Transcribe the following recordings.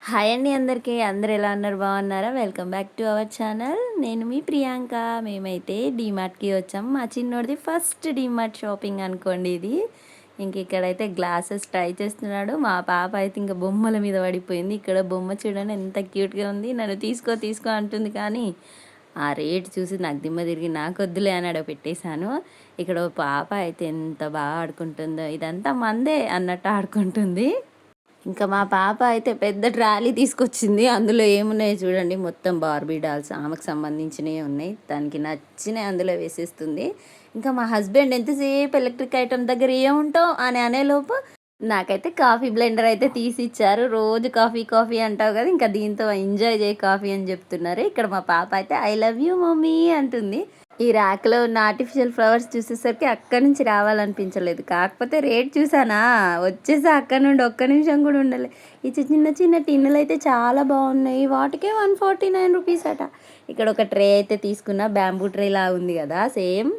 Hi అండి అందరికీ. అందరూ ఎలా ఉన్నారు? బాగున్నారా? Welcome back to our channel. నేను మీ ప్రియాంక. మేమైతే డీమార్ట్‌కి వచ్చాం. మా చిన్నోడిది ఫస్ట్ డీమార్ట్ షాపింగ్ అనుకోండి ఇది. ఇంక ఇక్కడైతే గ్లాసెస్ ట్రై చేస్తున్నాడు. మా పాప అయితే ఇంక బొమ్మల మీద పడిపోయింది. ఇక్కడ బొమ్మ చూడండి ఎంత క్యూట్‌గా ఉంది. నన్ను తీసుకో తీసుకో అంటుంది కానీ ఆ రేట్ చూసి నాకు దిమ్మ తిరిగి నాకొద్దులే అని ఆడ పెట్టేశాను. ఇక్కడ ఓ పాప అయితే ఎంత బాగా ఆడుకుంటుందో, ఇదంతా మందే అన్నట్టు ఆడుకుంటుంది. ఇంకా మా పాప అయితే పెద్ద ట్రాలీ తీసుకొచ్చింది. అందులో ఏమున్నాయో చూడండి, మొత్తం బార్బీ డాల్స్ ఆమెకు సంబంధించినవి ఉన్నాయి. దానికి నచ్చినవి అందులో వేసేస్తుంది. ఇంకా మా హస్బెండ్ ఎంతసేపు ఎలక్ట్రిక్ ఐటమ్ దగ్గర ఏముంటావు అని అనేలోపు నాకైతే కాఫీ బ్లెండర్ అయితే తీసి ఇచ్చారు. రోజు కాఫీ కాఫీ అంటావు కదా, ఇంకా దీంతో ఎంజాయ్ చేయి కాఫీ అని చెప్తున్నారు. ఇక్కడ మా పాప అయితే ఐ లవ్ యూ మమ్మీ అంటుంది. ఈ ర్యాక్లో ఉన్న ఆర్టిఫిషియల్ ఫ్లవర్స్ చూసేసరికి అక్కడి నుంచి రావాలనిపించలేదు. కాకపోతే రేట్ చూసానా, వచ్చేసి అక్కడ నుండి ఒక్క నిమిషం కూడా ఉండలే. ఈ చిన్న చిన్న టిన్నులు అయితే చాలా బాగున్నాయి. వాటికే 149 రూపీస్ అట. ఇక్కడ ఒక ట్రే అయితే తీసుకున్నా, బ్యాంబూ ట్రే లా ఉంది కదా సేమ్.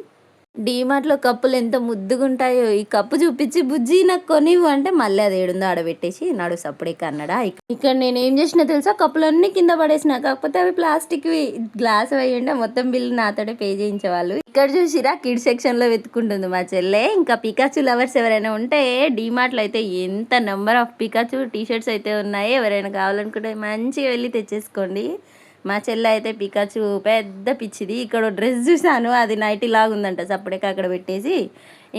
డీమార్ట్లో కప్పులు ఎంత ముద్దుగుంటాయో. ఈ కప్పు చూపించి బుజ్జి నాకు కొనివ్వు అంటే మళ్ళీ అది ఏడుందో ఆడబెట్టేసి నడు సప్పుడే కన్నడా. ఇక్కడ నేను ఏం చేసినా తెలుసా, కప్పులన్నీ కింద పడేసిన. కాకపోతే అవి ప్లాస్టిక్వి, గ్లాస్ వేయండి మొత్తం బిల్లు నాతోటే పే చేయించేవాళ్ళు. ఇక్కడ చూసిరా కిడ్ సెక్షన్లో వెతుక్కుంటుంది మా చెల్లె. ఇంకా పికాచు లవర్స్ ఎవరైనా ఉంటే డీమార్ట్లో అయితే ఎంత నెంబర్ ఆఫ్ పికాచు టీషర్ట్స్ అయితే ఉన్నాయి. ఎవరైనా కావాలనుకుంటే మంచిగా వెళ్ళి తెచ్చేసుకోండి. మా చెల్లె అయితే పికాచు పెద్ద పిచ్చిది. ఇక్కడ డ్రెస్ చూసాను, అది నైటీ లాగా ఉందంట. సప్పుడేక అక్కడ పెట్టేసి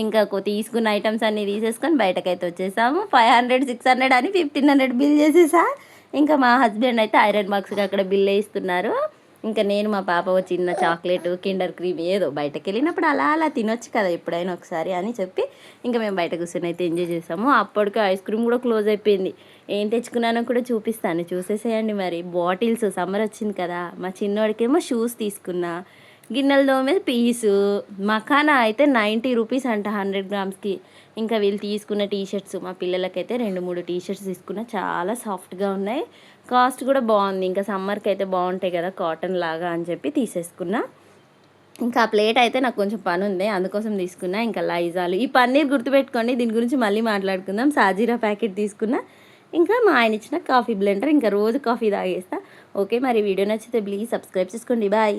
ఇంకా తీసుకున్న ఐటమ్స్ అన్నీ తీసేసుకొని బయటకైతే వచ్చేసాము. 500 600 అని 1500 బిల్ చేసేసా. ఇంకా మా హస్బెండ్ అయితే ఐరన్ బాక్స్కి అక్కడ బిల్ వేస్తున్నారు. ఇంకా నేను మా పాప చిన్న చాక్లెట్ కిండర్ క్రీమ్ ఏదో బయటకు వెళ్ళినప్పుడు అలా అలా తినొచ్చు కదా ఎప్పుడైనా ఒకసారి అని చెప్పి ఇంకా మేము బయట కూర్చొని అయితే ఎంజాయ్ చేసాము. అప్పటికే ఐస్ క్రీమ్ కూడా క్లోజ్ అయిపోయింది. ఏం తెచ్చుకున్నానో కూడా చూపిస్తాను, చూసేసేయండి. మరి బాటిల్స్, సమ్మర్ వచ్చింది కదా, మా చిన్నోడికేమో షూస్ తీసుకున్నా. గిన్నెల దోమే పీసు. మఖానా అయితే 90 రూపీస్ అంట 100 గ్రామ్స్కి. ఇంకా వీళ్ళు తీసుకున్న టీషర్ట్స్, మా పిల్లలకైతే 2-3 టీషర్ట్స్ తీసుకున్న, చాలా సాఫ్ట్గా ఉన్నాయి. కాస్ట్ కూడా బాగుంది. ఇంకా సమ్మర్కి అయితే బాగుంటాయి కదా కాటన్ లాగా అని చెప్పి తీసేసుకున్నా. ఇంకా ఆ ప్లేట్ అయితే నాకు కొంచెం పని ఉంది, అందుకోసం తీసుకున్నా. ఇంకా లైజాలు, ఈ పన్నీర్ గుర్తుపెట్టుకోండి, దీని గురించి మళ్ళీ మాట్లాడుకుందాం. సాజీరా ప్యాకెట్ తీసుకున్నా. ఇంకా మా ఆయన ఇచ్చిన కాఫీ బ్లెండర్. ఇంకా రోజు కాఫీ తాగేస్తా. ఓకే, మరి వీడియో నచ్చితే ప్లీజ్ సబ్స్క్రైబ్ చేసుకోండి. బాయ్.